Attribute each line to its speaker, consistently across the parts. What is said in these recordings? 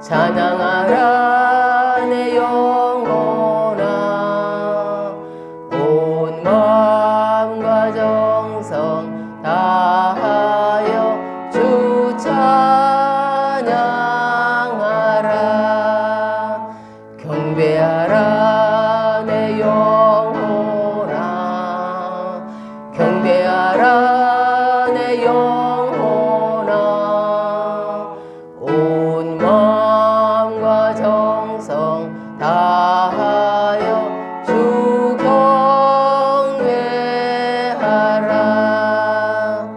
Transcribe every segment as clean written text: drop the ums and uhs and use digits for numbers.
Speaker 1: 찬양하라 내 영혼아 온 마음과 정성 다하여 주 찬양하라 경배하라 내 영혼아 경배하라 내 영혼아 온 마음과 정성 다하여 주 경배하라.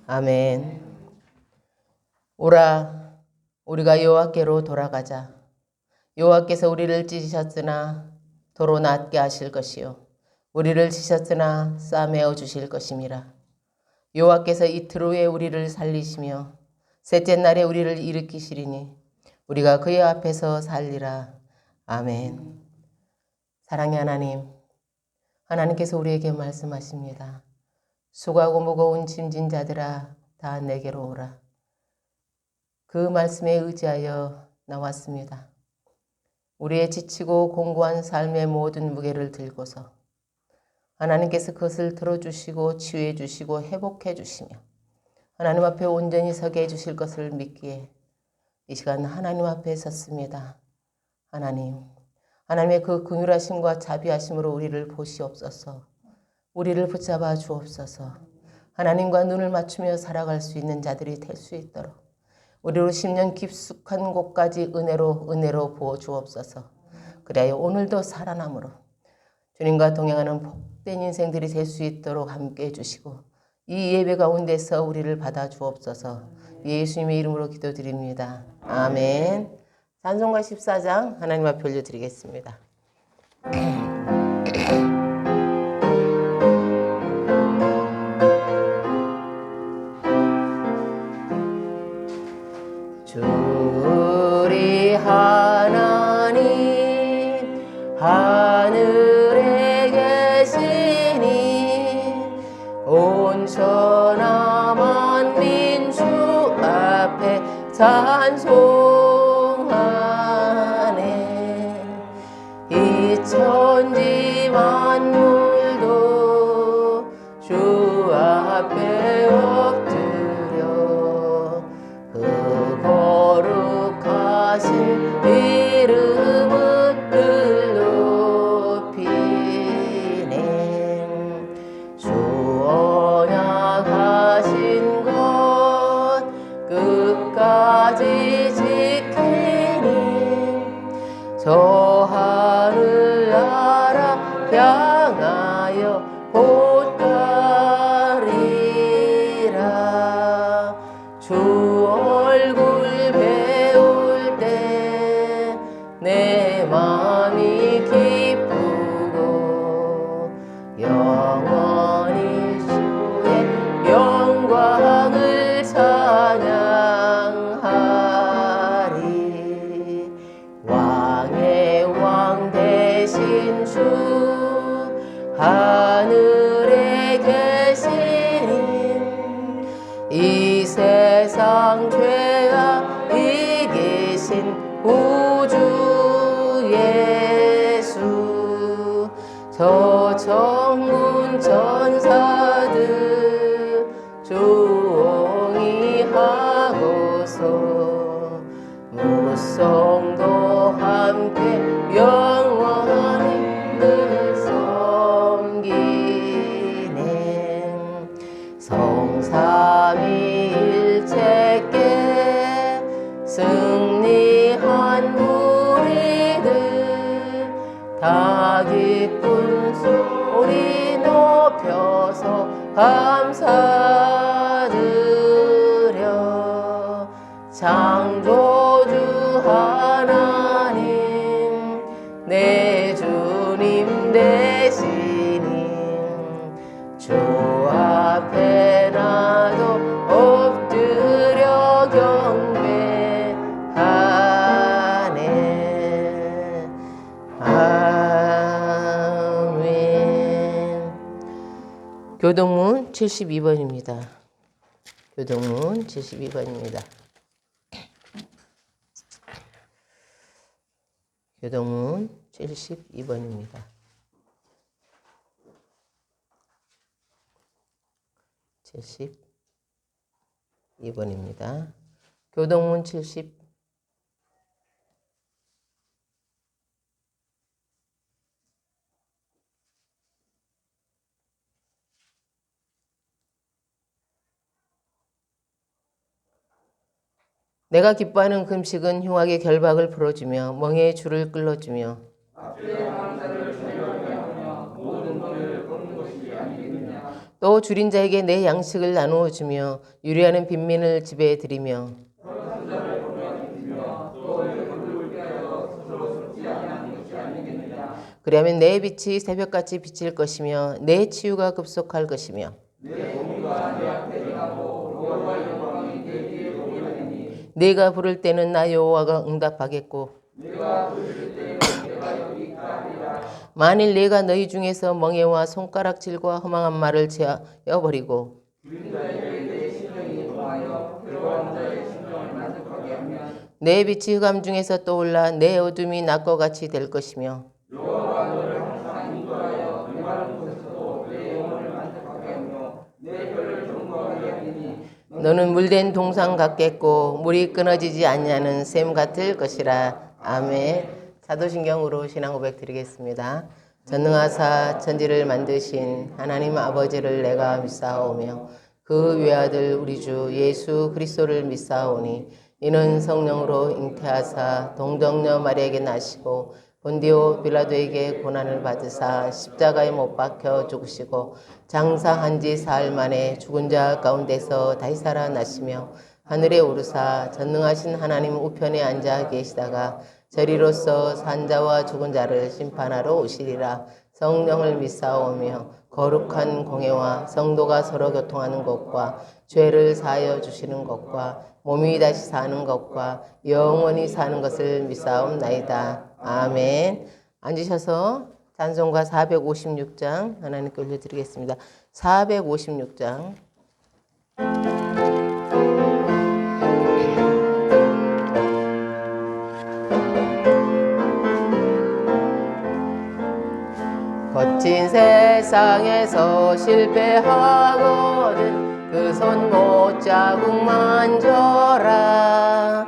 Speaker 1: 아멘. 오라 우리가 여호와께로 돌아가자. 여호와께서 우리를 찢으셨으나 도로 낫게 하실 것이요 우리를 치셨으나 싸매어 주실 것임이라. 여호와께서 이틀 후에 우리를 살리시며 셋째 날에 우리를 일으키시리니 우리가 그의 앞에서 살리라. 아멘. 사랑의 하나님, 하나님께서 우리에게 말씀하십니다. 수고하고 무거운 짐진 자들아 다 내게로 오라. 그 말씀에 의지하여 나왔습니다. 우리의 지치고 공고한 삶의 모든 무게를 들고서 하나님께서 그것을 들어주시고 치유해 주시고 회복해 주시며 하나님 앞에 온전히 서게 해주실 것을 믿기에 이 시간 하나님 앞에 섰습니다. 하나님의 그 긍휼하심과 자비하심으로 우리를 보시옵소서. 우리를 붙잡아 주옵소서. 하나님과 눈을 맞추며 살아갈 수 있는 자들이 될 수 있도록 우리로 심령 깊숙한 곳까지 은혜로 부어 주옵소서. 그래야 오늘도 살아남으로 주님과 동행하는 복된 인생들이 될 수 있도록 함께해 주시고 이 예배 가운데서 우리를 받아 주옵소서. 예수님의 이름으로 기도드립니다. 아멘. 찬송가 14장 하나님 앞에 올려드리겠습니다. 주리 하나님 하늘에 계시니 온 천하 만민 주 앞에 찬송하네. 이 천지 만물도 주 앞에 엎드려 그 거룩하신 이름을 높이네. 주 언약하신 것 끝까지 지키니 저 하늘 나라 향하여 곧 가리라. 주 얼굴 배울 때 내 마음이 기쁘고 영원히 주의 영광을 찬양하리. 왕의 왕 되신 주 하늘에 계신 이 세상 죄악 이기신 우주 예수. 저 천군 천사들 조용히 하고서 무성도 함께 영원히 늘 섬기네. 성삼위일체께 승리한 우리들 다 기쁜 소리 높여서 감사드려. 창조주 하나님 내 주님 되시니 주 앞에 나도 엎드려 경배하네. 아멘. 교동문 72번입니다. 교동문 72번입니다. 교동문 72번입니다. 72번입니다. 교동문 70. 내가 기뻐하는 금식은 흉악의 결박을 풀어주며 멍에의 줄을 끌어주며 또 줄인 자에게 내 양식을 나누어 주며 유리하는 빈민을 집에 들이며 그리하면 내 빛이 새벽같이 비칠 것이며 내 치유가 급속할 것이며 네가 부를 때는 나 여호와가 응답하겠고 만일 내가 너희 중에서 멍에와 손가락질과 허망한 말을 제어버리고 내 빛이 흑암 중에서 떠올라 내 어둠이 낮과 같이 될 것이며 너는 물된 동상 같겠고 물이 끊어지지 않냐는 샘 같을 것이라. 아멘. 사도신경으로 신앙 고백 드리겠습니다. 전능하사 천지를 만드신 하나님 아버지를 내가 믿사오며 그 외아들 우리 주 예수 그리스도를 믿사오니 이는 성령으로 잉태하사 동정녀 마리아에게 나시고 본디오 빌라도에게 고난을 받으사 십자가에 못 박혀 죽으시고 장사한 지 사흘 만에 죽은 자 가운데서 다시 살아나시며 하늘에 오르사 전능하신 하나님 우편에 앉아 계시다가 저리로서 산자와 죽은 자를 심판하러 오시리라. 성령을 믿사오며 거룩한 공회와 성도가 서로 교통하는 것과 죄를 사하여 주시는 것과 몸이 다시 사는 것과 영원히 사는 것을 믿사옵나이다. 아멘. 앉으셔서 찬송가 456장 하나님께 올려드리겠습니다. 456장. 거친 세상에서 실패하거든 그 손 못자국 만져라.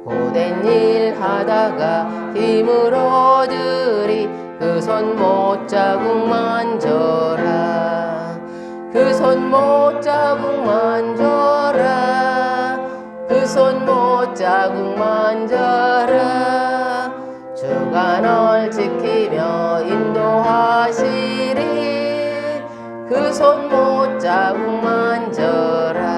Speaker 1: 고된 일 하다가 힘을 얻으리 그 손 못자국 만져라. 그 손 못자국 만져라. 그 손 못자국 만져라. 주가 널 지키며 인도하시리. 그 손 못자국 만져라.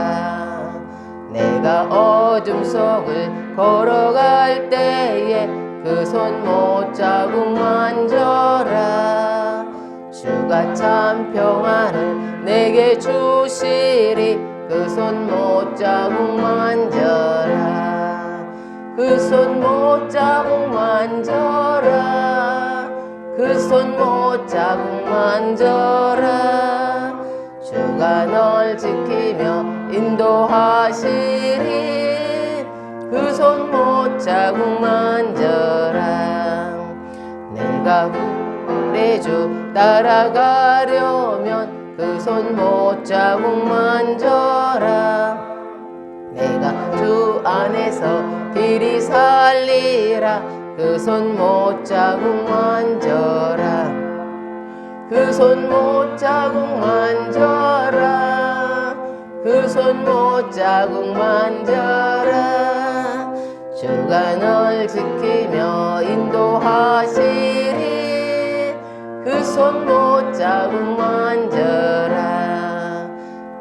Speaker 1: 내가 어둠 속을 걸어갈 때에 그 손 못자국 만져라. 주가 참 평안을 내게 주시리. 그 손 못자국 만져라. 그 손 못자국 만져라. 그 손 못자국 만져라. 주가 널 지키며 인도하시리. 그 손 못자국 만져라. 내가 구원의 주 따라가려면 그 손 못자국 만져라. 내가 주 안에서 길이 살리라. 그 손 못자국 만져라. 그 손 못자국 만져라. 그 손 못자국 만져라. 주가 널 지키며 인도하시리. 그 손 못자국 만져라.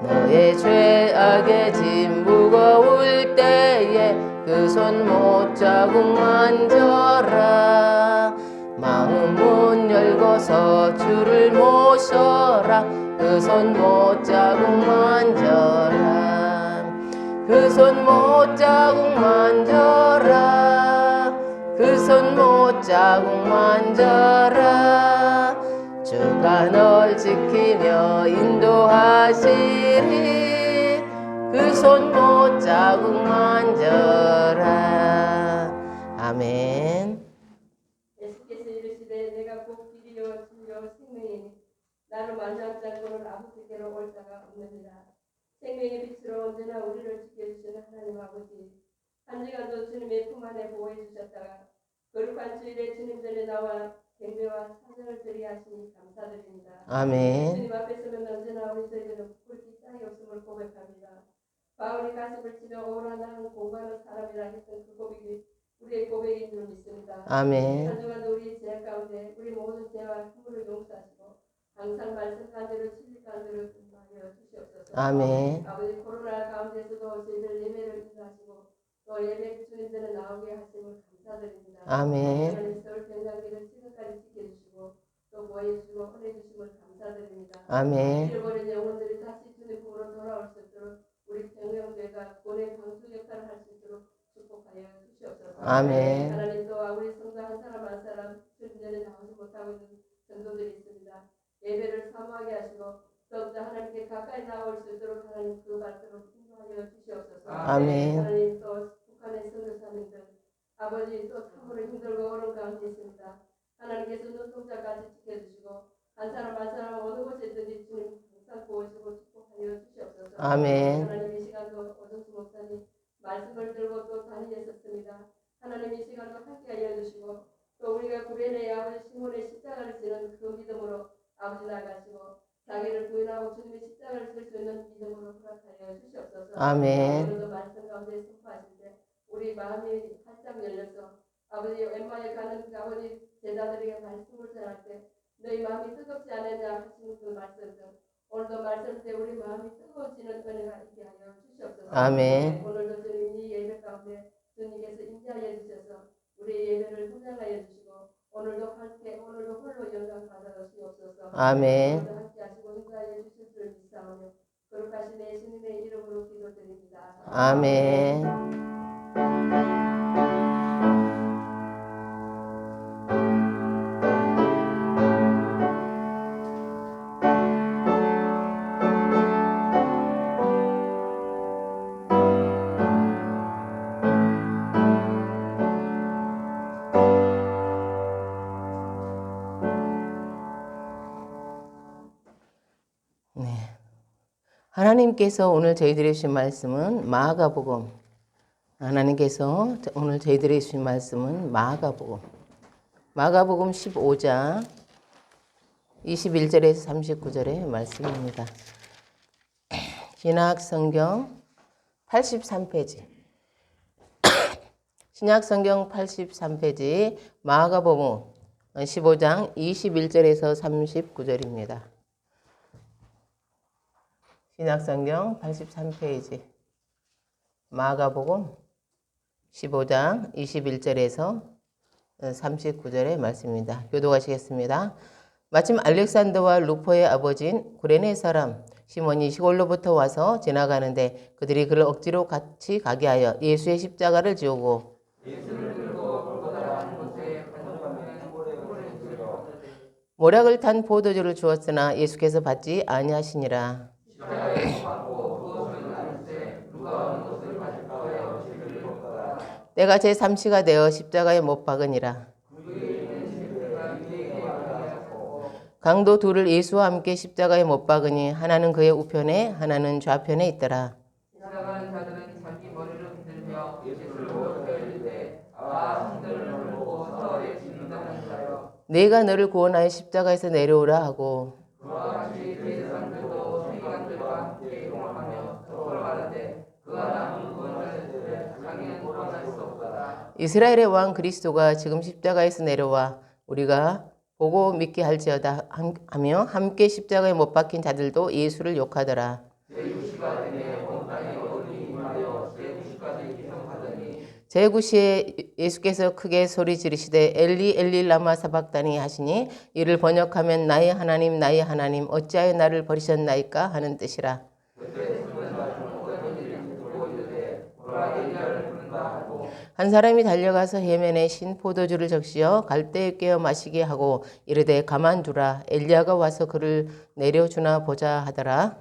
Speaker 1: 너의 죄악의 짐 무거울 때에 그 손 못자국 만져라. 마음 문 열고서 주를 모셔라. 그 손 못자국 만져라. 그 손 못자국 만져라. 그 손 못자국 만져라. 주가 널 지키며 인도하시리. 그 손 못자국 만져라. 아멘.
Speaker 2: 나는 만장 장군을 아버지께로 올 자가 없느니라. 생명의 빛으로 언제나 우리를 지켜주시는 하나님 아버지, 한 주간도 주님의 품 안에 보호해 주셨다가 거룩한 주일에 주님 전에 나와 경배와 찬양을 드리게 하시니 감사드립니다.
Speaker 1: 아멘.
Speaker 2: 주님 앞에 서면 언제나 우리 저희들은 꿀기 짝이 없음을 고백합니다. 바울이 가슴을 치며 오라 나는 공부하는 사람이라 했던 그 고백이 우리의 고백인 줄 믿습니다.
Speaker 1: 아멘.
Speaker 2: 한 주간도 우리 죄 가운데 우리 모든 죄와 허물을 용서하시고 항상 말씀 가운데로 진리 가운데로 인도하여 주시옵소서.
Speaker 1: 아멘.
Speaker 2: 아버지 코로나 가운데서도 저희들 예배를 인도하시고 또 예배 주님 전에 나오게 하심을 감사드립니다.
Speaker 1: 아멘.
Speaker 2: 하나님 서울 병장기를 지금까지 지켜주시고 또 보호해주시고 헌해주심을 감사드립니다.
Speaker 1: 아멘.
Speaker 2: 잃어버린 영혼들이 다시 주님 보러 돌아올 수 있도록 우리 병영교회가 본의 방수 역할을 할 수 있도록 축복하여 주시옵소서.
Speaker 1: 아멘.
Speaker 2: 하나님 또한 우리 성도 한 사람 한 사람 주님 전에 나오지 못하고 있는 성도들이 있습니다. 예배를 사모하게 하시고 더욱더 하나님께 가까이 나올 수 있도록 하나님 그 말씀을 인도하여 주시옵소서.
Speaker 1: 아멘.
Speaker 2: 하나님 또 북한의 선교사님들 아버지 또 참으로 힘들고 어려운 가운데 있습니다. 하나님께서 눈동자까지 지켜주시고 한 사람 한 사람 어느 곳에 있든지 주님 항상 보호하시고 축복하여 주시옵소서.
Speaker 1: 아멘.
Speaker 2: 하나님 이 시간도 오정수 목사님 말씀을 들고 또 다니셨습니다. 하나님 이 시간도 함께하여 주시고 또 우리가 구레네 아버지 시몬의 십자가를 지는 그 믿음으로 아버지 나가시고 자기를 부인하고 주님의 십자가를 질 수 있는 믿음으로 허락하여 주시옵소서.
Speaker 1: 아멘.
Speaker 2: 오늘도 말씀 가운데 선포하실 때 우리 마음이 활짝 열려서 아버지 엠마에 가는 아버지 제자들에게 말씀을 전할 때 너희 마음이 뜨겁지 않느냐 하시는 그 말씀들 오늘도 말씀 때 우리 마음이 뜨거워지는 은혜가 있게 하여 주시옵소서.
Speaker 1: 아멘.
Speaker 2: 오늘도 주님 이 예배 가운데 주님께서 인자하여 주셔서 우리 예배를 훈장하여 주시고 오늘도 함께 오늘도 홀로 영광 받아주시옵소서.
Speaker 1: 아멘.
Speaker 2: 오늘도 함께 하시고 인자하여 주실 줄 믿사오며 거룩하신 예수님의 이름으로 기도드립니다.
Speaker 1: 아멘. 하나님께서 오늘 저희들이 주신 말씀은 마가복음. 하나님께서 오늘 저희들이 주신 말씀은 마가복음. 마가복음 15장 21절에서 39절의 말씀입니다. 신약성경 83페이지. 신약성경 83페이지 마가복음 15장 21절에서 39절입니다. 신약성경 83페이지 마가복음 15장 21절에서 39절의 말씀입니다. 교독하시겠습니다. 마침 알렉산더와 루포의 아버지인 구레네 사람 시몬이 시골로부터 와서 지나가는데 그들이 그를 억지로 같이 가게 하여 예수의 십자가를 지우고 모략을 탄 포도주를 주었으나 예수께서 받지 아니하시니라. 때가 제3시가 되어 십자가에 못 박으니라. 강도 둘을 예수와 함께 십자가에 못 박으니 하나는 그의 우편에 하나는 좌편에 있더라.
Speaker 3: 지나가는 자들은 자기 머리를 흔들며 예수를 모욕하여 이르되 성전을 보고 서울에 진다는 자여
Speaker 1: 내가 너를 구원하여 십자가에서 내려오라 하고
Speaker 3: 그와 같이 대제사장들도 서기관들과 함께 용함하며 서로 말하되 그가 남은 구원하였으되 자기는 구원할 수 없도다.
Speaker 1: 이스라엘의 왕 그리스도가 지금 십자가에서 내려와 우리가 보고 믿게 할지어다 하며 함께 십자가에 못 박힌 자들도 예수를 욕하더라. 제9시에 예수께서 크게 소리 지르시되 엘리 엘리 라마 사박다니 하시니 이를 번역하면 나의 하나님 어찌하여 나를 버리셨나이까 하는 뜻이라. 한 사람이 달려가서 해면에 신 포도주를 적시어 갈대에 꿰어 마시게 하고 이르되 가만두라 엘리야가 와서 그를 내려주나 보자 하더라.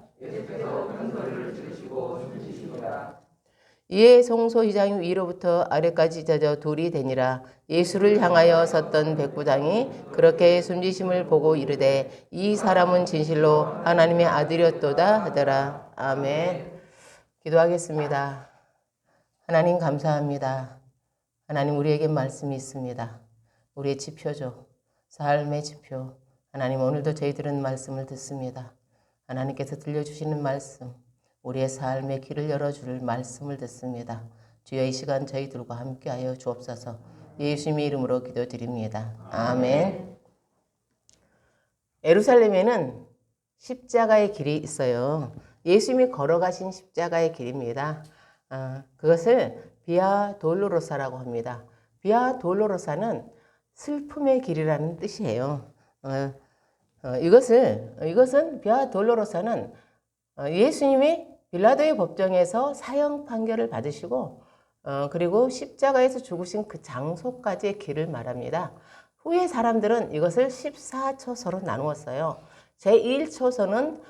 Speaker 1: 이에 송소휘장이 위로부터 아래까지 젖어 돌이 되니라. 예수를 향하여 섰던 백부장이 그렇게 숨지심을 보고 이르되 이 사람은 진실로 하나님의 아들이었도다 하더라. 아멘. 기도하겠습니다. 하나님 감사합니다. 하나님 우리에게 말씀이 있습니다. 우리의 지표죠. 삶의 지표. 하나님 오늘도 저희들은 말씀을 듣습니다. 하나님께서 들려주시는 말씀, 우리의 삶의 길을 열어줄 말씀을 듣습니다. 주여 이 시간 저희들과 함께하여 주옵소서. 예수님의 이름으로 기도드립니다. 아멘. 예루살렘에는 십자가의 길이 있어요. 예수님이 걸어가신 십자가의 길입니다. 그것을 비아 돌로로사라고 합니다. 비아 돌로로사는 슬픔의 길이라는 뜻이에요. 이것은 비아 돌로로사는 예수님이 빌라도의 법정에서 사형 판결을 받으시고 그리고 십자가에서 죽으신 그 장소까지의 길을 말합니다. 후에 사람들은 이것을 14초서로 나누었어요. 제1초서는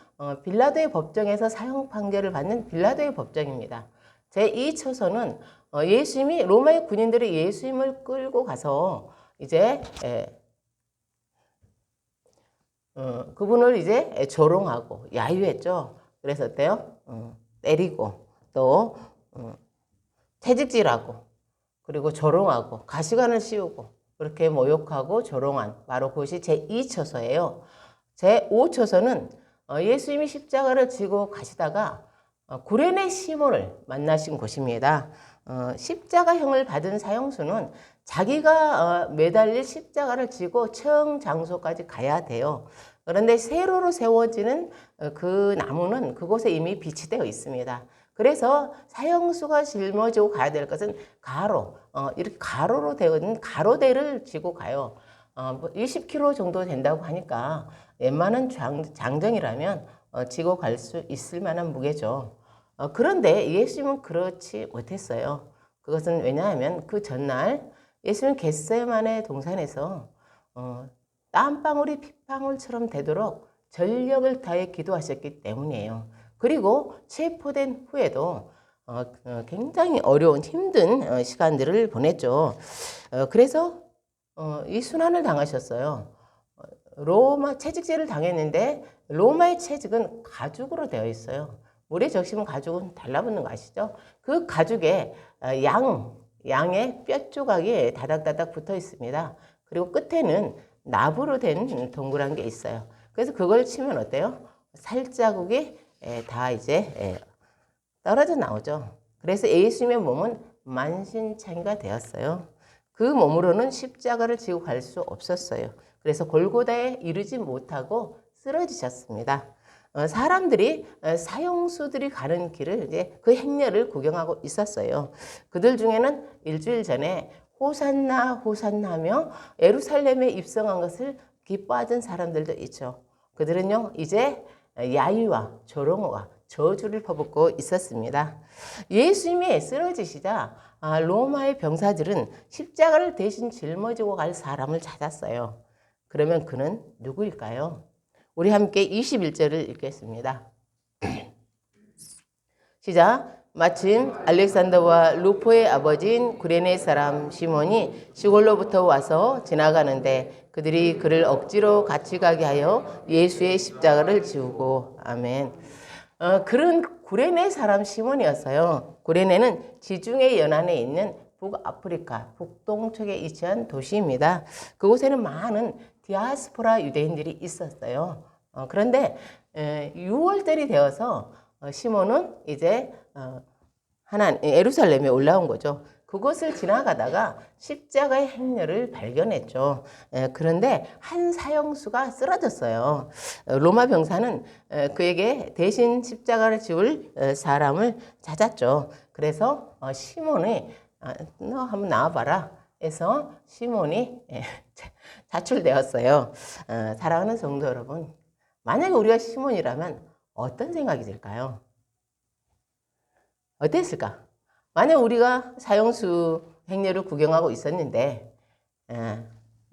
Speaker 1: 빌라도의 법정에서 사형 판결을 받는 빌라도의 법정입니다. 제2초서는 예수님이 로마의 군인들이 예수님을 끌고 가서 이제 그분을 이제 조롱하고 야유했죠. 그래서 어때요? 때리고 또 채찍질하고 그리고 조롱하고 가시관을 씌우고 그렇게 모욕하고 조롱한 바로 그것이 제2초서예요. 제5초서는 예수님이 십자가를 지고 가시다가 구레네 시몬을 만나신 곳입니다. 십자가형을 받은 사형수는 자기가 매달릴 십자가를 지고 처형 장소까지 가야 돼요. 그런데 세로로 세워지는 그 나무는 그곳에 이미 비치되어 있습니다. 그래서 사형수가 짊어지고 가야 될 것은 이렇게 가로로 되어 있는 가로대를 지고 가요. 20km 정도 된다고 하니까 웬만한 장정이라면 지고 갈 수 있을 만한 무게죠. 그런데 예수님은 그렇지 못했어요. 그것은 왜냐하면 그 전날 예수님은 겟세마네 동산에서 땀방울이 핏방울처럼 되도록 전력을 다해 기도하셨기 때문이에요. 그리고 체포된 후에도 굉장히 어려운 힘든 시간들을 보냈죠. 그래서 이 순환을 당하셨어요. 로마 채찍질을 당했는데 로마의 채찍은 가죽으로 되어 있어요. 물에 적시면 가죽은 달라붙는 거 아시죠? 그 가죽에 양의 뼈 조각이 다닥다닥 붙어 있습니다. 그리고 끝에는 나부로 된 동그란 게 있어요. 그래서 그걸 치면 어때요? 살자국이 다 이제 떨어져 나오죠. 그래서 예수님의 몸은 만신창이가 되었어요. 그 몸으로는 십자가를 지고 갈 수 없었어요. 그래서 골고다에 이르지 못하고 쓰러지셨습니다. 사람들이 사형수들이 가는 길을 이제 그 행렬을 구경하고 있었어요. 그들 중에는 일주일 전에 호산나 호산나 하며 예루살렘에 입성한 것을 기뻐하던 사람들도 있죠. 그들은요 이제 야유와 조롱과 저주를 퍼붓고 있었습니다. 예수님이 쓰러지시자 로마의 병사들은 십자가를 대신 짊어지고 갈 사람을 찾았어요. 그러면 그는 누구일까요? 우리 함께 21절을 읽겠습니다. 시작. 마침 알렉산더와 루포의 아버지인 구레네 사람 시몬이 시골로부터 와서 지나가는데 그들이 그를 억지로 같이 가게 하여 예수의 십자가를 지우고 아멘. 그런 구레네 사람 시몬이었어요. 구레네는 지중해 연안에 있는 북아프리카 북동쪽에 위치한 도시입니다. 그곳에는 많은 디아스포라 유대인들이 있었어요. 그런데 6월달이 되어서 시몬은 이제 예루살렘에 올라온 거죠. 그곳을 지나가다가 십자가의 행렬을 발견했죠. 그런데 한 사형수가 쓰러졌어요. 로마 병사는 그에게 대신 십자가를 지울 사람을 찾았죠. 그래서 시몬이 너 한번 나와봐라 해서 시몬이 자출되었어요. 사랑하는 성도 여러분, 만약에 우리가 시몬이라면 어떤 생각이 들까요? 어땠을까? 만약 우리가 사형수 행렬을 구경하고 있었는데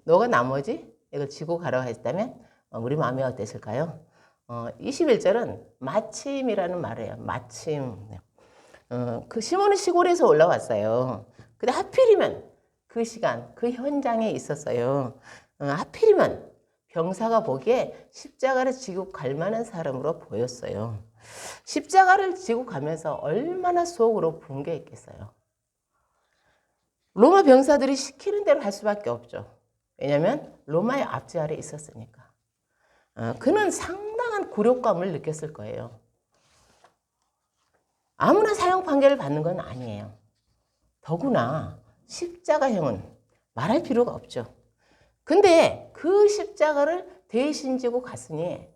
Speaker 1: 너가 나머지 이걸 지고 가라고 했다면 우리 마음이 어땠을까요? 21절은 마침이라는 말이에요. 마침. 그 시몬은 시골에서 올라왔어요. 근데 하필이면 그 시간, 그 현장에 있었어요. 하필이면 병사가 보기에 십자가를 지고 갈 만한 사람으로 보였어요. 십자가를 지고 가면서 얼마나 속으로 분개했겠어요. 로마 병사들이 시키는 대로 할 수밖에 없죠. 왜냐하면 로마의 압제 아래 있었으니까. 그는 상당한 굴욕감을 느꼈을 거예요. 아무나 사형 판결을 받는 건 아니에요. 더구나 십자가형은 말할 필요가 없죠. 근데 그 십자가를 대신 지고 갔으니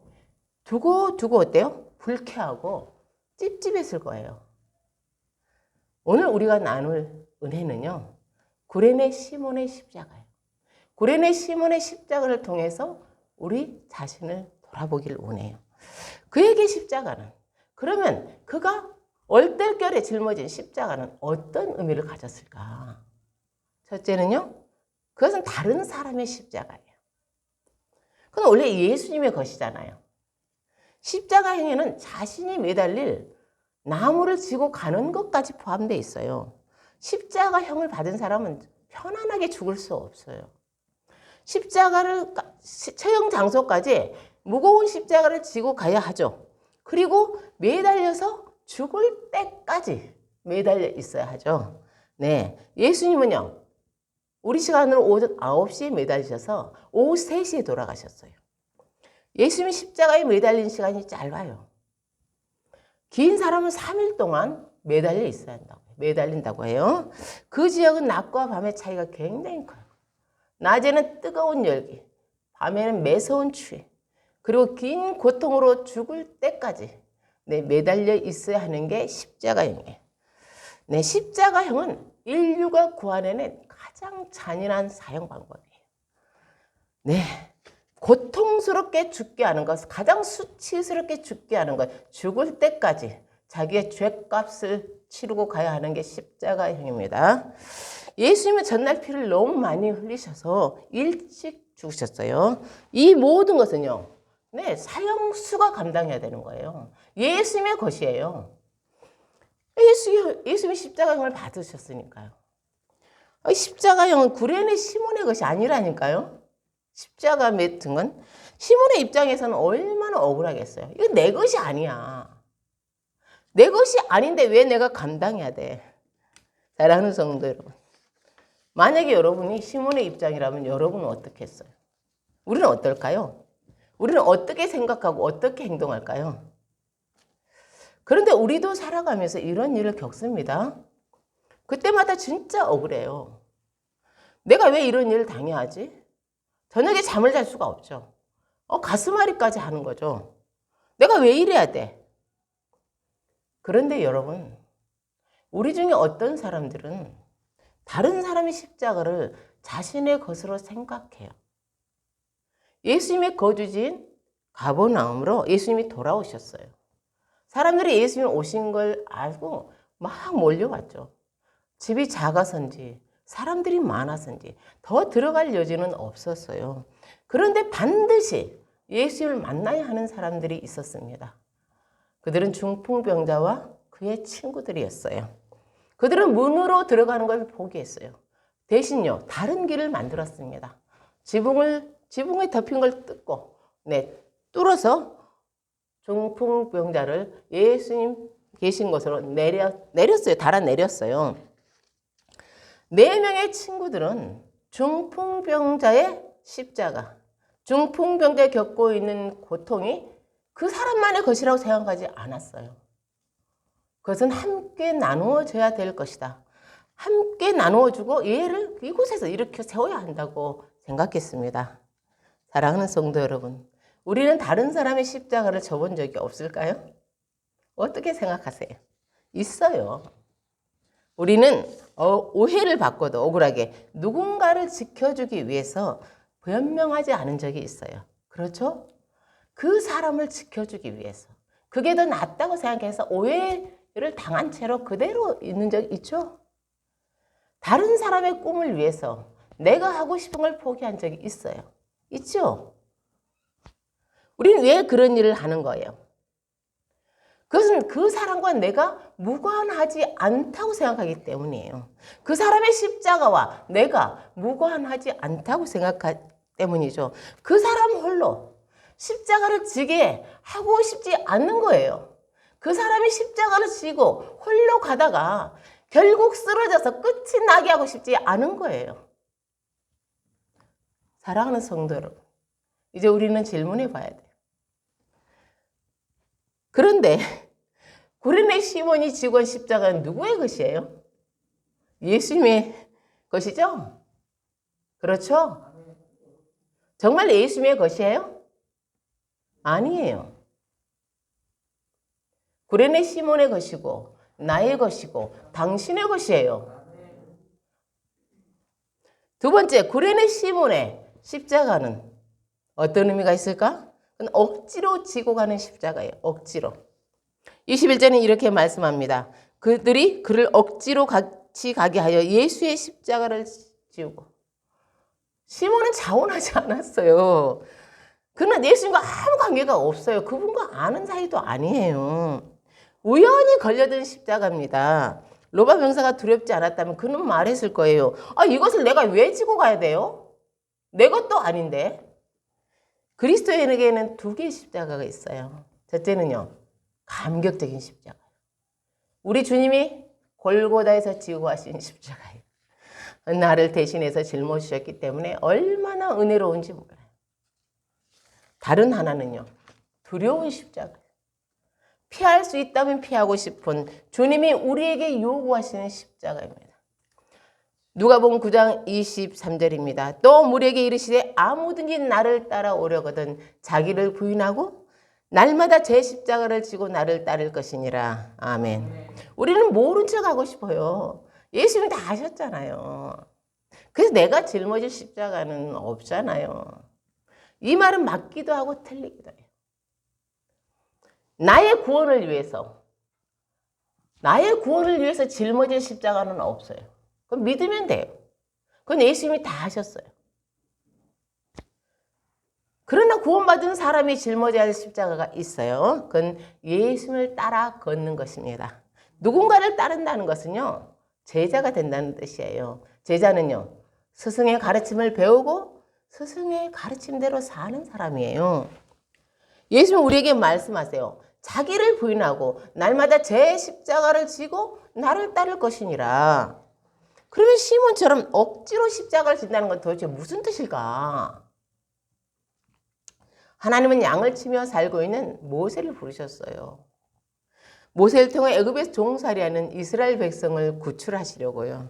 Speaker 1: 두고 어때요? 불쾌하고 찝찝했을 거예요. 오늘 우리가 나눌 은혜는요, 구레네 시몬의 십자가예요. 구레네 시몬의 십자가를 통해서 우리 자신을 돌아보길 원해요. 그에게 십자가는, 그러면 그가 얼떨결에 짊어진 십자가는 어떤 의미를 가졌을까? 첫째는요, 그것은 다른 사람의 십자가예요. 그건 원래 예수님의 것이잖아요. 십자가행에는 자신이 매달릴 나무를 지고 가는 것까지 포함되어 있어요. 십자가형을 받은 사람은 편안하게 죽을 수 없어요. 십자가를 처형 장소까지 무거운 십자가를 지고 가야 하죠. 그리고 매달려서 죽을 때까지 매달려 있어야 하죠. 네, 예수님은요, 우리 시간으로 오전 9시에 매달리셔서 오후 3시에 돌아가셨어요. 예수님이 십자가에 매달린 시간이 짧아요. 긴 사람은 3일 동안 매달려 있어야 한다고, 매달린다고 해요. 그 지역은 낮과 밤의 차이가 굉장히 커요. 낮에는 뜨거운 열기, 밤에는 매서운 추위, 그리고 긴 고통으로 죽을 때까지 매달려 있어야 하는 게 십자가형이에요. 네, 십자가형은 인류가 구하내낸 가장 잔인한 사형 방법이에요. 네, 고통스럽게 죽게 하는 것, 가장 수치스럽게 죽게 하는 것, 죽을 때까지 자기의 죄값을 치르고 가야 하는 게 십자가형입니다. 예수님은 전날 피를 너무 많이 흘리셔서 일찍 죽으셨어요. 이 모든 것은요, 네, 사형수가 감당해야 되는 거예요. 예수님의 것이에요. 예수님이 십자가형을 받으셨으니까요. 십자가형은 구레네 시몬의 것이 아니라니까요. 십자가 맺은 건 시몬의 입장에서는 얼마나 억울하겠어요. 이거 내 것이 아니야. 내 것이 아닌데 왜 내가 감당해야 돼? 사랑하는 성도 여러분, 만약에 여러분이 시몬의 입장이라면 여러분은 어떻게 했어요? 우리는 어떨까요? 우리는 어떻게 생각하고 어떻게 행동할까요? 그런데 우리도 살아가면서 이런 일을 겪습니다. 그때마다 진짜 억울해요. 내가 왜 이런 일을 당해야 하지? 저녁에 잠을 잘 수가 없죠. 가슴앓이까지 하는 거죠. 내가 왜 이래야 돼? 그런데 여러분, 우리 중에 어떤 사람들은 다른 사람의 십자가를 자신의 것으로 생각해요. 예수님의 거주지인 가버나움으로 예수님이 돌아오셨어요. 사람들이 예수님 오신 걸 알고 막 몰려왔죠. 집이 작아서인지 사람들이 많아서인지 더 들어갈 여지는 없었어요. 그런데 반드시 예수님을 만나야 하는 사람들이 있었습니다. 그들은 중풍병자와 그의 친구들이었어요. 그들은 문으로 들어가는 걸 포기했어요. 대신요, 다른 길을 만들었습니다. 지붕에 덮인 걸 뜯고, 뚫어서 중풍병자를 예수님 계신 곳으로 내렸어요. 달아내렸어요. 4명의 친구들은 중풍병자의 십자가, 중풍병자가 겪고 있는 고통이 그 사람만의 것이라고 생각하지 않았어요. 그것은 함께 나누어져야 될 것이다. 함께 나누어주고 얘를 이곳에서 일으켜 세워야 한다고 생각했습니다. 사랑하는 성도 여러분, 우리는 다른 사람의 십자가를 져본 적이 없을까요? 어떻게 생각하세요? 있어요. 우리는 오해를 받고도 억울하게 누군가를 지켜주기 위해서 변명하지 않은 적이 있어요. 그렇죠? 그 사람을 지켜주기 위해서. 그게 더 낫다고 생각해서 오해를 당한 채로 그대로 있는 적 있죠? 다른 사람의 꿈을 위해서 내가 하고 싶은 걸 포기한 적이 있어요. 있죠? 우리는 왜 그런 일을 하는 거예요? 그것은 그 사람과 내가 무관하지 않다고 생각하기 때문이에요. 그 사람의 십자가와 내가 무관하지 않다고 생각하기 때문이죠. 그 사람 홀로 십자가를 지게 하고 싶지 않는 거예요. 그 사람이 십자가를 지고 홀로 가다가 결국 쓰러져서 끝이 나게 하고 싶지 않은 거예요. 사랑하는 성도 여러분, 이제 우리는 질문해 봐야 돼요. 그런데 구레네 시몬이 지고 온 십자가는 누구의 것이에요? 예수님의 것이죠? 그렇죠? 정말 예수님의 것이에요? 아니에요. 구레네 시몬의 것이고 나의 것이고 당신의 것이에요. 두 번째, 구레네 시몬의 십자가는 어떤 의미가 있을까? 그건 억지로 지고 가는 십자가예요. 억지로. 21절은 이렇게 말씀합니다. 그들이 그를 억지로 같이 가게 하여 예수의 십자가를 지우고. 시몬은 자원하지 않았어요. 그는 예수님과 아무 관계가 없어요. 그분과 아는 사이도 아니에요. 우연히 걸려든 십자가입니다. 로마 병사가 두렵지 않았다면 그는 말했을 거예요. 이것을 내가 왜 지고 가야 돼요? 내 것도 아닌데. 그리스도인에게는 두 개의 십자가가 있어요. 첫째는요, 감격적인 십자가. 우리 주님이 골고다에서 지고 가신 십자가예요. 나를 대신해서 짊어지셨기 때문에 얼마나 은혜로운지 몰라요. 다른 하나는요, 두려운 십자가. 피할 수 있다면 피하고 싶은 주님이 우리에게 요구하시는 십자가입니다. 누가복음 9장 23절입니다. 또 무리에게 이르시되 아무든지 나를 따라오려거든 자기를 부인하고 날마다 제 십자가를 지고 나를 따를 것이니라. 아멘. 우리는 모른 척 하고 싶어요. 예수님이 다 하셨잖아요. 그래서 내가 짊어질 십자가는 없잖아요. 이 말은 맞기도 하고 틀리기도 해요. 나의 구원을 위해서 짊어질 십자가는 없어요. 그건 믿으면 돼요. 그건 예수님이 다 하셨어요. 그러나 구원받은 사람이 짊어져야 할 십자가가 있어요. 그건 예수님을 따라 걷는 것입니다. 누군가를 따른다는 것은요, 제자가 된다는 뜻이에요. 제자는요, 스승의 가르침을 배우고 스승의 가르침대로 사는 사람이에요. 예수님은 우리에게 말씀하세요. 자기를 부인하고 날마다 제 십자가를 지고 나를 따를 것이니라. 그러면 시몬처럼 억지로 십자가를 진다는 건 도대체 무슨 뜻일까? 하나님은 양을 치며 살고 있는 모세를 부르셨어요. 모세를 통해 애굽에서 종살이하는 이스라엘 백성을 구출하시려고요.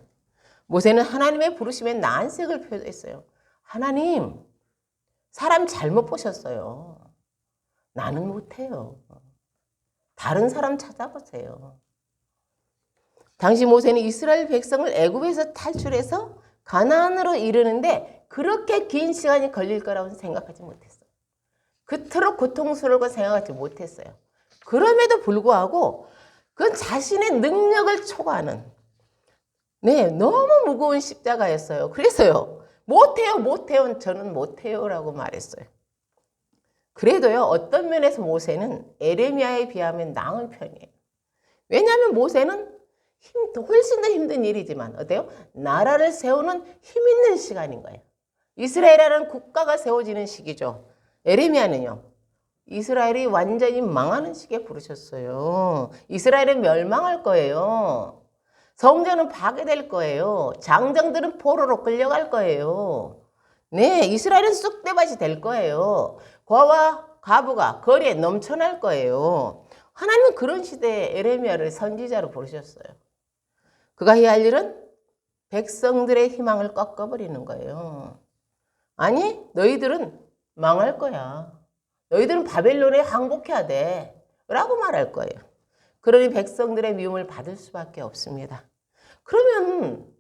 Speaker 1: 모세는 하나님의 부르심에 난색을 표했어요. 하나님, 사람 잘못 보셨어요. 나는 못해요. 다른 사람 찾아보세요. 당시 모세는 이스라엘 백성을 애굽에서 탈출해서 가나안으로 이르는데 그렇게 긴 시간이 걸릴 거라고 생각하지 못했어요. 그토록 고통스러울 거 생각하지 못했어요. 그럼에도 불구하고 그건 자신의 능력을 초과하는 너무 무거운 십자가였어요. 그래서요. 못해요. 저는 못해요라고 말했어요. 그래도요. 어떤 면에서 모세는 에레미야에 비하면 나은 편이에요. 왜냐하면 모세는 훨씬 더 힘든 일이지만 어때요? 나라를 세우는 힘 있는 시간인 거예요. 이스라엘이라는 국가가 세워지는 시기죠. 에레미야는요. 이스라엘이 완전히 망하는 시기에 부르셨어요. 이스라엘은 멸망할 거예요. 성전은 파괴될 거예요. 장정들은 포로로 끌려갈 거예요. 이스라엘은 쑥대밭이 될 거예요. 과와 과부가 거리에 넘쳐날 거예요. 하나님은 그런 시대에 에레미야를 선지자로 부르셨어요. 그가 해야 할 일은 백성들의 희망을 꺾어버리는 거예요. 아니, 너희들은 망할 거야. 너희들은 바벨론에 항복해야 돼. 라고 말할 거예요. 그러니 백성들의 미움을 받을 수밖에 없습니다. 그러면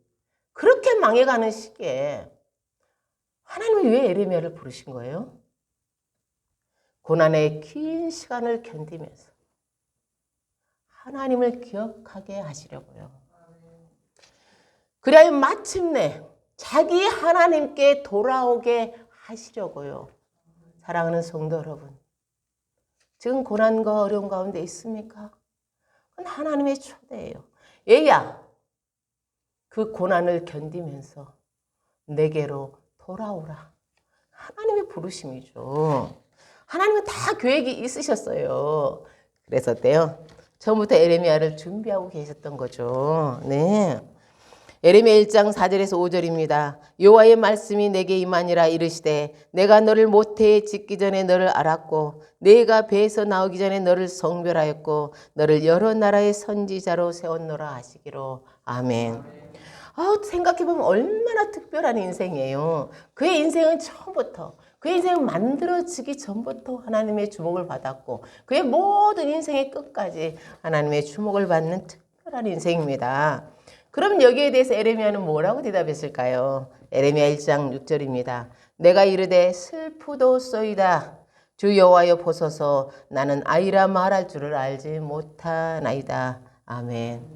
Speaker 1: 그렇게 망해가는 시기에 하나님이 왜 에레미야를 부르신 거예요? 고난의 긴 시간을 견디면서 하나님을 기억하게 하시려고요. 그래야 마침내 자기 하나님께 돌아오게 하시려고요. 사랑하는 성도 여러분, 지금 고난과 어려움 가운데 있습니까? 그건 하나님의 초대예요. 얘야, 그 고난을 견디면서 내게로 돌아오라. 하나님의 부르심이죠. 하나님은 다 계획이 있으셨어요. 그래서 어때요? 처음부터 에레미야를 준비하고 계셨던 거죠. 네. 에레미야 1장 4절에서 5절입니다. 여호와의 말씀이 내게 임하니라 이르시되 내가 너를 모태에 짓기 전에 너를 알았고 내가 배에서 나오기 전에 너를 성별하였고 너를 여러 나라의 선지자로 세웠노라 하시기로. 아멘. 생각해보면 얼마나 특별한 인생이에요. 그의 인생은 처음부터, 그의 인생은 만들어지기 전부터 하나님의 주목을 받았고 그의 모든 인생의 끝까지 하나님의 주목을 받는 특별한 인생입니다. 그럼 여기에 대해서 에레미야는 뭐라고 대답했을까요? 에레미야 1장 6절입니다. 내가 이르되 슬프도소이다. 주 여호와여 보소서 나는 아이라 말할 줄을 알지 못하나이다. 아멘.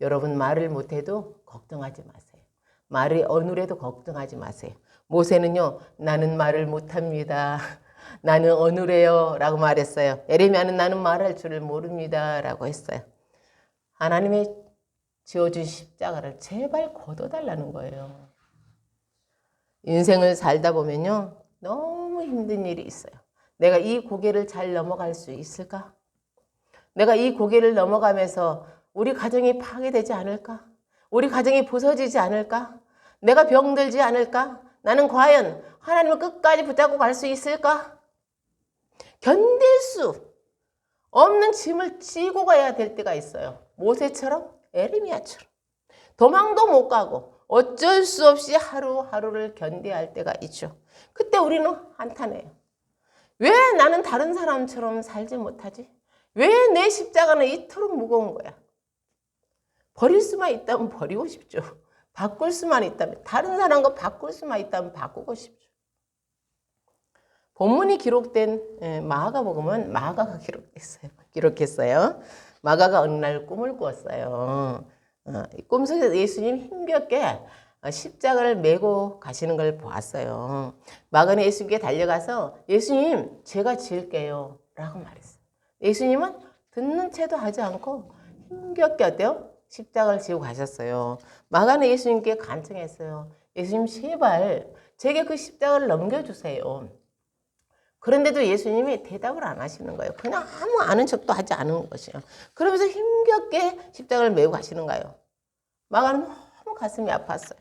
Speaker 1: 여러분 말을 못해도 걱정하지 마세요. 말이 어눌해도 걱정하지 마세요. 모세는요. 나는 말을 못합니다. 나는 어눌해요 라고 말했어요. 에레미야는 나는 말할 줄을 모릅니다 라고 했어요. 하나님의 지어준 십자가를 제발 걷어달라는 거예요. 인생을 살다 보면요. 너무 힘든 일이 있어요. 내가 이 고개를 잘 넘어갈 수 있을까? 내가 이 고개를 넘어가면서 우리 가정이 파괴되지 않을까? 우리 가정이 부서지지 않을까? 내가 병들지 않을까? 나는 과연 하나님을 끝까지 붙잡고 갈 수 있을까? 견딜 수 없는 짐을 지고 가야 될 때가 있어요. 모세처럼 에레미야처럼 도망도 못 가고 어쩔 수 없이 하루하루를 견뎌야 할 때가 있죠. 그때 우리는 한탄해요. 왜 나는 다른 사람처럼 살지 못하지? 왜 내 십자가는 이토록 무거운 거야? 버릴 수만 있다면 버리고 싶죠. 바꿀 수만 있다면, 다른 사람과 바꿀 수만 있다면 바꾸고 싶죠. 본문이 기록된 마가복음은 마가가 기록했어요. 마가가 어느 날 꿈을 꾸었어요. 꿈속에서 예수님 힘겹게 십자가를 메고 가시는 걸 보았어요. 마가는 예수님께 달려가서 예수님 제가 질게요 라고 말했어요. 예수님은 듣는 채도 하지 않고 힘겹게 어때요? 십자가를 지고 가셨어요. 마가는 예수님께 간청했어요. 예수님 제발 제게 그 십자가를 넘겨주세요. 그런데도 예수님이 대답을 안 하시는 거예요. 그냥 아무 아는 척도 하지 않은 것이요. 그러면서 힘겹게 십자가를 메고 가시는 거예요. 마가는 너무 가슴이 아팠어요.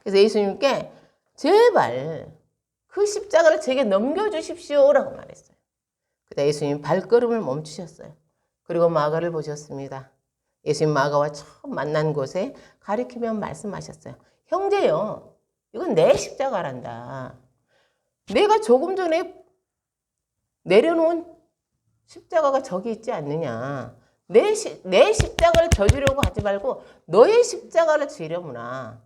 Speaker 1: 그래서 예수님께 제발 그 십자가를 제게 넘겨주십시오라고 말했어요. 그때 예수님 발걸음을 멈추셨어요. 그리고 마가를 보셨습니다. 예수님 마가와 처음 만난 곳에 가리키며 말씀하셨어요. 형제요, 이건 내 십자가란다. 내가 조금 전에 내려놓은 십자가가 저기 있지 않느냐. 내 십자가를 져주려고 하지 말고 너의 십자가를 지려무나.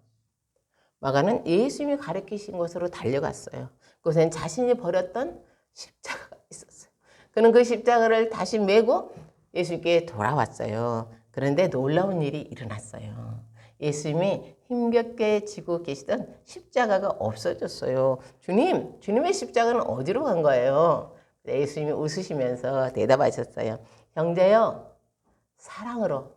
Speaker 1: 마가는 예수님이 가르치신 곳으로 달려갔어요. 그곳엔 자신이 버렸던 십자가가 있었어요. 그는 그 십자가를 다시 메고 예수님께 돌아왔어요. 그런데 놀라운 일이 일어났어요. 예수님이 힘겹게 지고 계시던 십자가가 없어졌어요. 주님의 십자가는 어디로 간 거예요? 예수님이 웃으시면서 대답하셨어요. 형제요, 사랑으로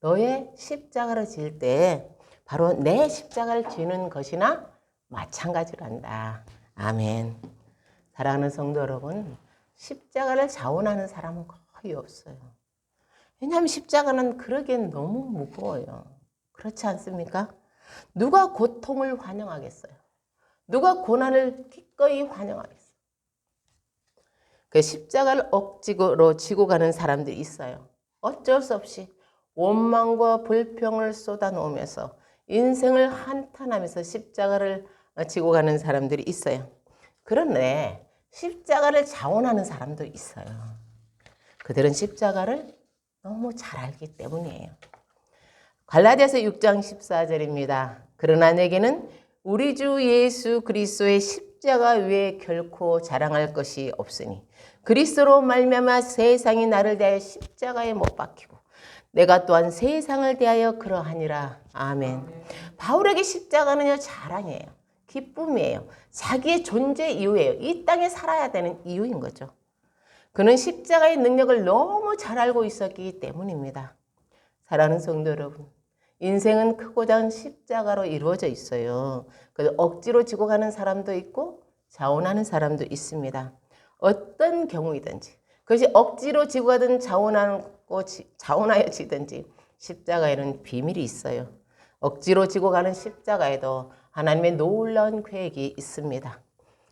Speaker 1: 너의 십자가를 질 때 바로 내 십자가를 지는 것이나 마찬가지란다. 아멘. 사랑하는 성도 여러분, 십자가를 자원하는 사람은 거의 없어요. 왜냐하면 십자가는 그러기엔 너무 무거워요. 그렇지 않습니까? 누가 고통을 환영하겠어요? 누가 고난을 기꺼이 환영하겠어요? 그 십자가를 억지로 지고 가는 사람들이 있어요. 어쩔 수 없이 원망과 불평을 쏟아놓으면서 인생을 한탄하면서 십자가를 지고 가는 사람들이 있어요. 그런데 십자가를 자원하는 사람도 있어요. 그들은 십자가를 너무 잘 알기 때문이에요. 갈라디아서 6장 14절입니다. 그러나 내게는 우리 주 예수 그리스도의 십자가 외에 결코 자랑할 것이 없으니 그리스도로 말미암아 세상이 나를 대하여 십자가에 못 박히고 내가 또한 세상을 대하여 그러하니라. 아멘. 바울에게 십자가는요, 자랑이에요. 기쁨이에요. 자기의 존재 이유예요. 이 땅에 살아야 되는 이유인 거죠. 그는 십자가의 능력을 너무 잘 알고 있었기 때문입니다. 사랑하는 성도 여러분, 인생은 크고 작은 십자가로 이루어져 있어요. 그래서 억지로 지고 가는 사람도 있고 자원하는 사람도 있습니다. 어떤 경우이든지 그것이 억지로 지고 가든 자원하여 지든지 십자가에는 비밀이 있어요. 억지로 지고 가는 십자가에도 하나님의 놀라운 계획이 있습니다.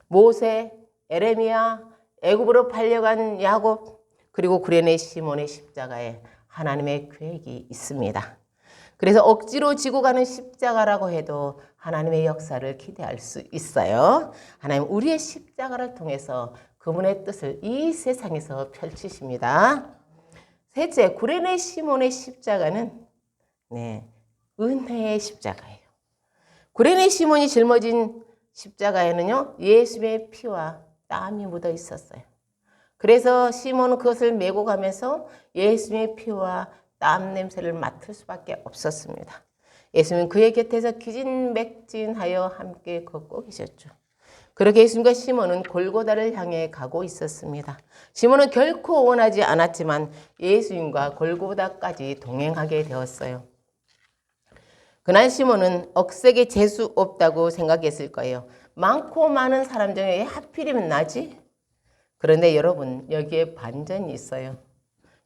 Speaker 1: 모세, 에레미야, 애굽으로 팔려간 야곱, 그리고 구레네 시몬의 십자가에 하나님의 계획이 있습니다. 그래서 억지로 지고 가는 십자가라고 해도 하나님의 역사를 기대할 수 있어요. 하나님 우리의 십자가를 통해서 그분의 뜻을 이 세상에서 펼치십니다. 셋째, 구레네 시몬의 십자가는 은혜의 십자가예요. 구레네 시몬이 짊어진 십자가에는요, 예수의 피와 땀이 묻어 있었어요. 그래서 시몬은 그것을 메고 가면서 예수의 피와 땀 냄새를 맡을 수밖에 없었습니다. 예수님은 그의 곁에서 기진맥진하여 함께 걷고 계셨죠. 그렇게 예수님과 시몬은 골고다를 향해 가고 있었습니다. 시몬은 결코 원하지 않았지만 예수님과 골고다까지 동행하게 되었어요. 그날 시몬은 억색에 재수 없다고 생각했을 거예요. 많고 많은 사람 중에 왜 하필이면 나지? 그런데 여러분, 여기에 반전이 있어요.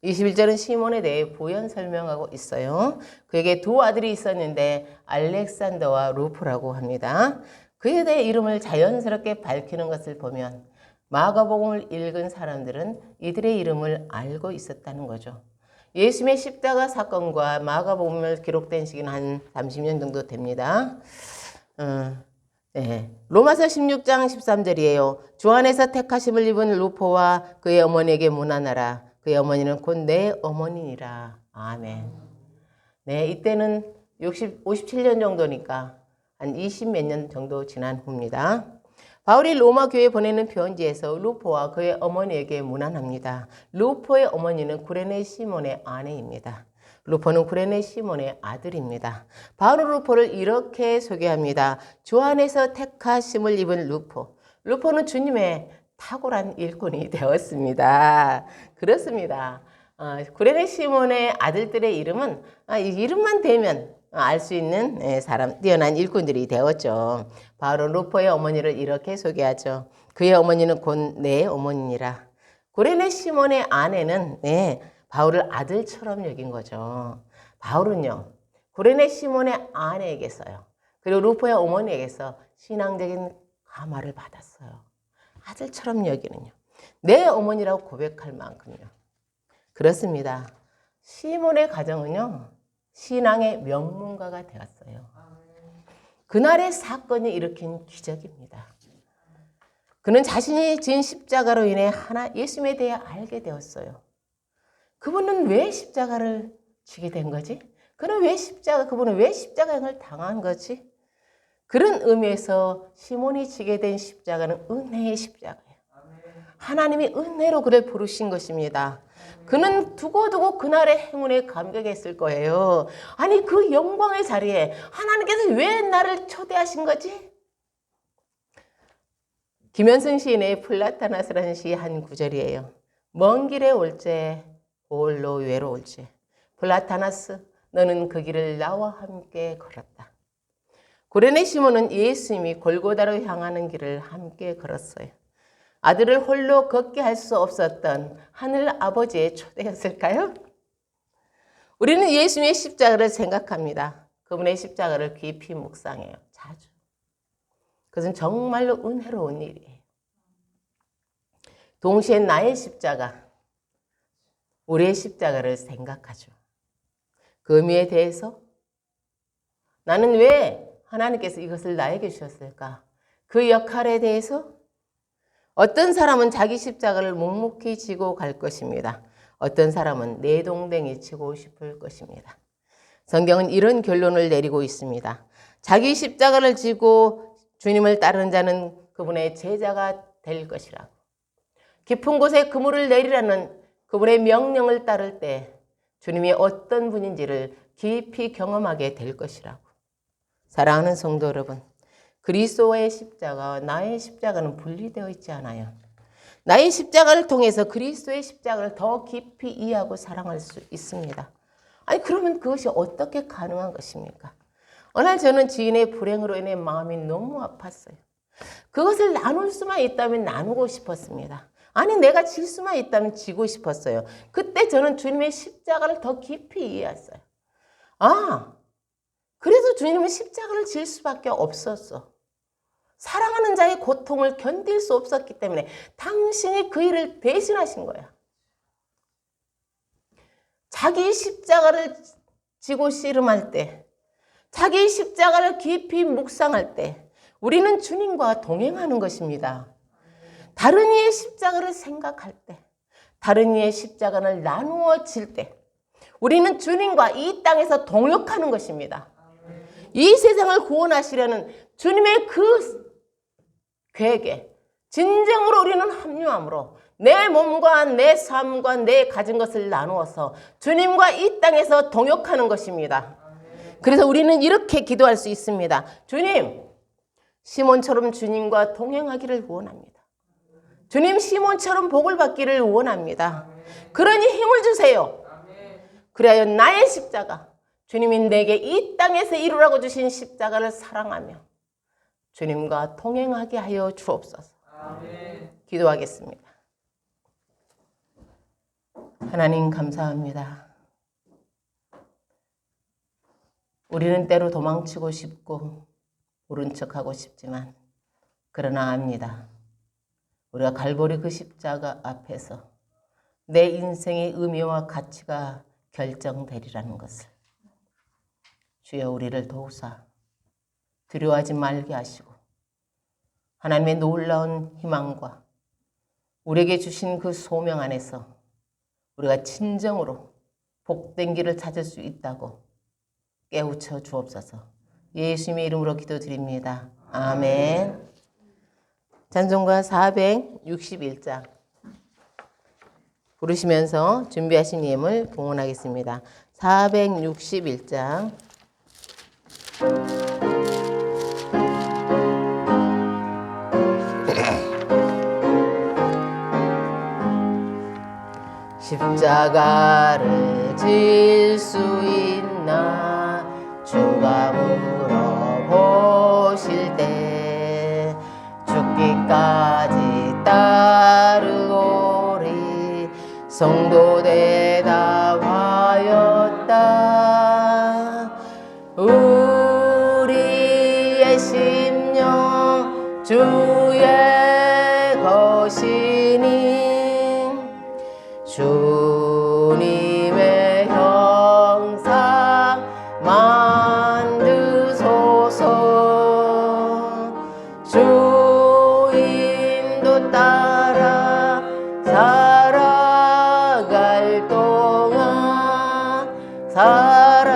Speaker 1: 21절은 시몬에 대해 부연 설명하고 있어요. 그에게 두 아들이 있었는데 알렉산더와 루프라고 합니다. 그에 대해 이름을 자연스럽게 밝히는 것을 보면 마가복음을 읽은 사람들은 이들의 이름을 알고 있었다는 거죠. 예수님의 십자가 사건과 마가복음을 기록된 시기는 한 30년 정도 됩니다. 로마서 16장 13절이에요. 주 안에서 택하심을 입은 루포와 그의 어머니에게 문안하라. 그의 어머니는 곧 내 어머니니라. 아멘. 네, 이때는 57년 정도니까 한 20몇 년 정도 지난 후입니다. 바울이 로마 교회에 보내는 편지에서 루포와 그의 어머니에게 문안합니다. 루포의 어머니는 구레네 시몬의 아내입니다. 루포는 구레네 시몬의 아들입니다. 바울은 루포를 이렇게 소개합니다. 주 안에서 택하심을 입은 루포. 루포는 주님의 탁월한 일꾼이 되었습니다. 그렇습니다. 구레네 시몬의 아들들의 이름은 이름만 대면 알 수 있는 사람, 뛰어난 일꾼들이 되었죠. 바울은 루포의 어머니를 이렇게 소개하죠. 그의 어머니는 곧 내 어머니니라. 구레네 시몬의 아내는 바울을 아들처럼 여긴 거죠. 바울은요, 구레네 시몬의 아내에게서요, 그리고 루포의 어머니에게서 신앙적인 감화를 받았어요. 아들처럼 여기는요. 내 어머니라고 고백할 만큼요. 그렇습니다. 시몬의 가정은요, 신앙의 명문가가 되었어요. 그날의 사건이 일으킨 기적입니다. 그는 자신이 진 십자가로 인해 예수님에 대해 알게 되었어요. 그분은 왜 십자가를 지게 된 거지? 그분은 왜 십자가형을 당한 거지? 그런 의미에서 시몬이 지게 된 십자가는 은혜의 십자가예요. 하나님이 은혜로 그를 부르신 것입니다. 그는 두고두고 그날의 행운에 감격했을 거예요. 아니, 그 영광의 자리에 하나님께서 왜 나를 초대하신 거지? 김현승 시인의 플라타나스라는 시 한 구절이에요. 먼 길에 올제 홀로 외로울지 플라타나스 너는 그 길을 나와 함께 걸었다. 구레네 시몬은 예수님이 골고다로 향하는 길을 함께 걸었어요. 아들을 홀로 걷게 할 수 없었던 하늘 아버지의 초대였을까요? 우리는 예수님의 십자가를 생각합니다. 그분의 십자가를 깊이 묵상해요. 자주. 그것은 정말로 은혜로운 일이에요. 동시에 나의 십자가, 우리의 십자가를 생각하죠. 그 의미에 대해서 나는 왜 하나님께서 이것을 나에게 주셨을까? 그 역할에 대해서 어떤 사람은 자기 십자가를 묵묵히 지고 갈 것입니다. 어떤 사람은 내동댕이 치고 싶을 것입니다. 성경은 이런 결론을 내리고 있습니다. 자기 십자가를 지고 주님을 따르는 자는 그분의 제자가 될 것이라고. 깊은 곳에 그물을 내리라는 그분의 명령을 따를 때 주님이 어떤 분인지를 깊이 경험하게 될 것이라고. 사랑하는 성도 여러분, 그리스도의 십자가와 나의 십자가는 분리되어 있지 않아요. 나의 십자가를 통해서 그리스도의 십자가를 더 깊이 이해하고 사랑할 수 있습니다. 아니 그러면 그것이 어떻게 가능한 것입니까? 어느 날 저는 지인의 불행으로 인해 마음이 너무 아팠어요. 그것을 나눌 수만 있다면 나누고 싶었습니다. 아니 내가 질 수만 있다면 지고 싶었어요. 그때 저는 주님의 십자가를 더 깊이 이해했어요. 아, 그래서 주님은 십자가를 질 수밖에 없었어. 사랑하는 자의 고통을 견딜 수 없었기 때문에 당신이 그 일을 대신하신 거야. 자기 십자가를 지고 씨름할 때, 자기 십자가를 깊이 묵상할 때 우리는 주님과 동행하는 것입니다. 다른 이의 십자가를 생각할 때, 다른 이의 십자가를 나누어 질 때 우리는 주님과 이 땅에서 동역하는 것입니다. 이 세상을 구원하시려는 주님의 그 계획에 진정으로 우리는 합류함으로 내 몸과 내 삶과 내 가진 것을 나누어서 주님과 이 땅에서 동역하는 것입니다. 그래서 우리는 이렇게 기도할 수 있습니다. 주님, 시몬처럼 주님과 동행하기를 원합니다. 주님, 시몬처럼 복을 받기를 원합니다. 그러니 힘을 주세요. 그래야 나의 십자가, 주님이 내게 이 땅에서 이루라고 주신 십자가를 사랑하며 주님과 동행하게 하여 주옵소서. 기도하겠습니다. 하나님 감사합니다. 우리는 때로 도망치고 싶고 모른 척하고 싶지만 그러나 압니다. 우리가 갈보리 그 십자가 앞에서 내 인생의 의미와 가치가 결정되리라는 것을 주여 우리를 도우사 두려워하지 말게 하시고 하나님의 놀라운 희망과 우리에게 주신 그 소명 안에서 우리가 진정으로 복된 길을 찾을 수 있다고 깨우쳐 주옵소서. 예수님의 이름으로 기도드립니다. 아멘. 찬송가 461장 부르시면서 준비하신 예물 봉헌하겠습니다. 461장 십자가를 질 수 있나 주가 물어보실 때 죽기까지 따르오리 성도 대답하였다. 우리의 심령 주의 것이니 주님의 형상 만드소서. 주 인도 따라 살아갈 동안 사랑과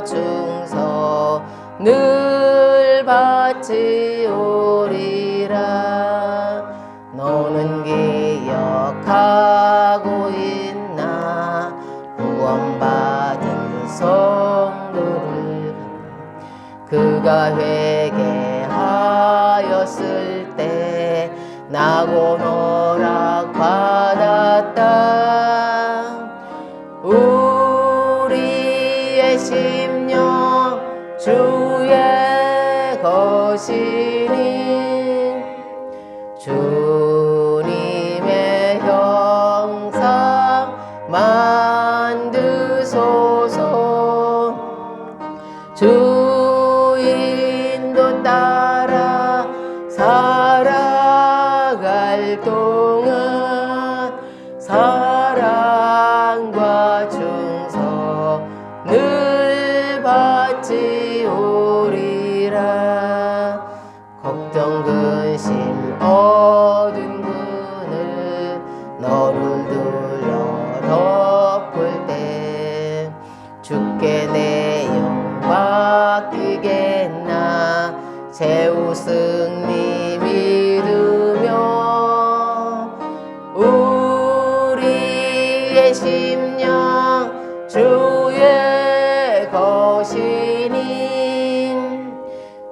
Speaker 1: 충성 늘 바치오리라. 너는 기억하고 있나 구원받은 성도를 그가 회개하였을 때 나곤 허락받았다. 우리의 심령 주의 것이니 주님의 형상 만드소서. 주 인도 따라 살아갈 동안 사랑과 충성 늘 바치오리라. 걱정 근심 어두운 그늘 너를 들려 덮을 때 주께 내 영 맡기겠나. 제우 승리 믿으며 우리의 심령 주의 것이니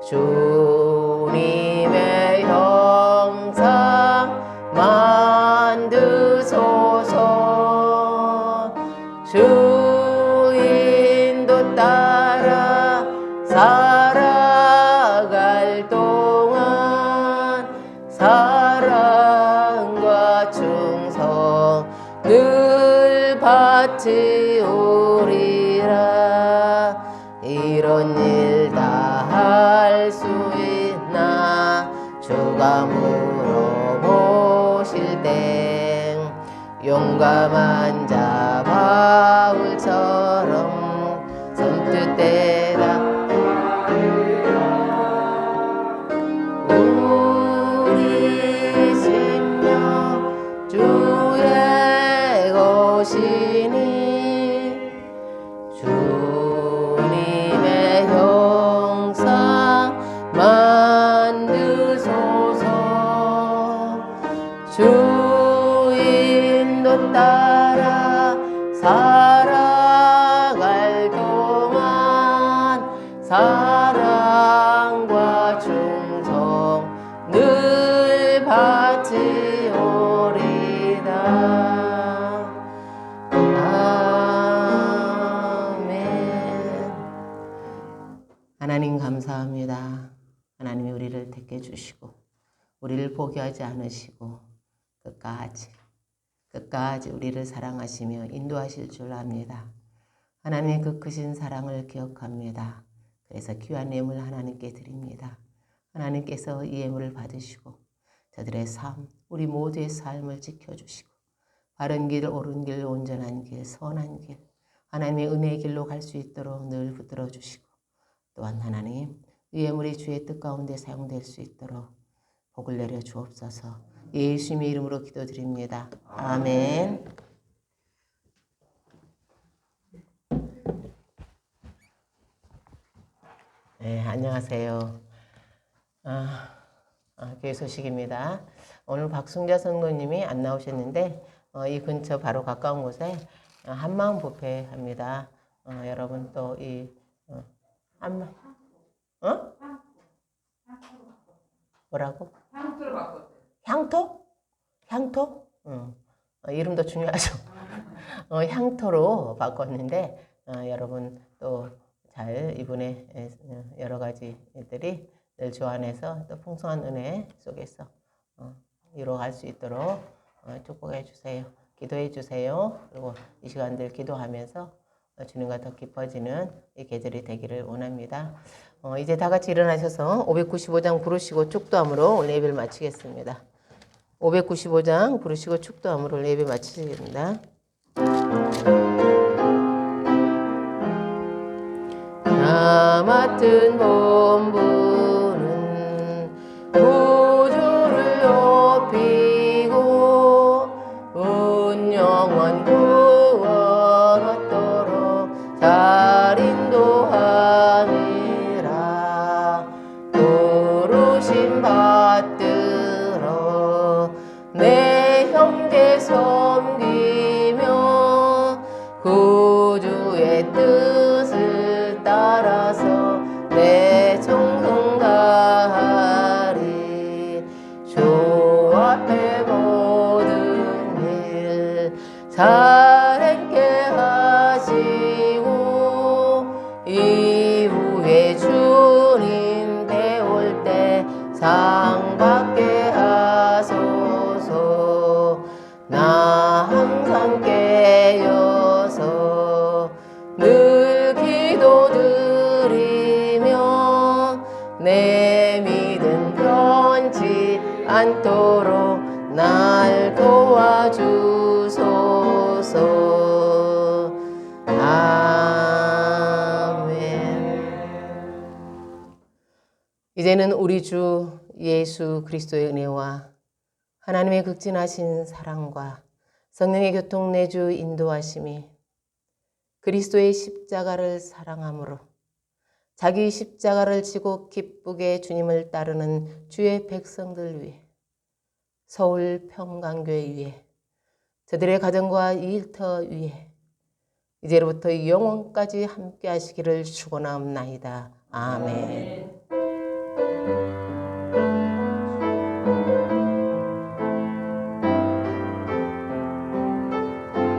Speaker 1: 주님의 형상 살아갈 동안 사랑과 충성 늘 바치오리라. 이런 일 다 할 수 있나 주가 물어보실 땐 용감한 자 바울처럼 선뜻 대답하리라. 우리 심령 주의 것이니 주님의 형상 만드소서. 주인도 따라 살아갈 동안 사랑과 충성 늘 바치오리다. 아멘. 하나님 감사합니다. 하나님이 우리를 택해 주시고 우리를 포기하지 않으시고 끝까지 우리를 사랑하시며 인도하실 줄 압니다. 하나님의 그 크신 사랑을 기억합니다. 그래서 귀한 예물 하나님께 드립니다. 하나님께서 이 예물을 받으시고 저들의 삶, 우리 모두의 삶을 지켜주시고 바른 길, 옳은 길, 온전한 길, 선한 길, 하나님의 은혜의 길로 갈 수 있도록 늘 붙들어 주시고 또한 하나님 이 예물이 주의 뜻 가운데 사용될 수 있도록 복을 내려 주옵소서. 예수님의 이름으로 기도드립니다. 아멘. 네, 안녕하세요. 교회 소식입니다. 오늘 박순자 선교님이 안 나오셨는데 이 근처 바로 가까운 곳에 한마음 부페합니다. 여러분 또 이 한마 뭐라고?
Speaker 3: 향토를 바꿨어요.
Speaker 1: 향토? 향토? 이름도 중요하죠. 향토로 바꿨는데 여러분 또 잘 이분의 여러 가지들이 늘 주 안에서 또 풍성한 은혜 속에서 이루어갈 수 있도록 축복해 주세요. 기도해 주세요. 그리고 이 시간들 기도하면서 주님과 더 깊어지는 이 계절이 되기를 원합니다. 이제 다 같이 일어나셔서 595장 부르시고 축도함으로 오늘 예배를 마치겠습니다. 595장 부르시고 축도함으로 오늘 예배 마치겠습니다. 나 맡은 본분은 구주를 높이고 온 영원 구원 얻도록 잘 인도함이라. 부르심 받들어 내 형제 섬기며 구주의 뜻을 따라서 내 정성 다하리. 주 앞에 모든 일 잘 행케 하시고 이후에 주님 배울 때 상 받게 하소서. 나 항상 깨어서 늘 기도드리며 내 믿음 변치 않도록 날 도와주소서. 아멘. 이제는 우리 주 예수 그리스도의 은혜와 하나님의 극진하신 사랑과 성령의 교통 내주 인도하심이 그리스도의 십자가를 사랑함으로 자기 십자가를 지고 기쁘게 주님을 따르는 주의 백성들 위해 서울 평강교회 위에 저들의 가정과 일터 위에 이제로부터 영원까지 함께 하시기를 축원하옵나이다. 아멘.